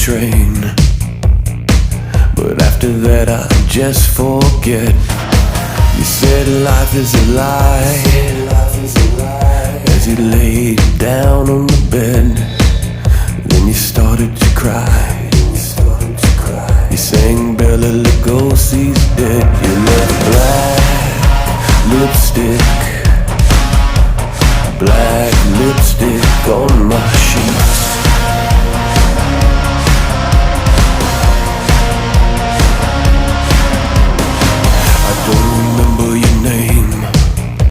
train. But after that I just forget. You said life is a lie, as you laid down on the bed. Then you started to cry. You sang Bela Lugosi's dead. You left black lipstick on my sheet.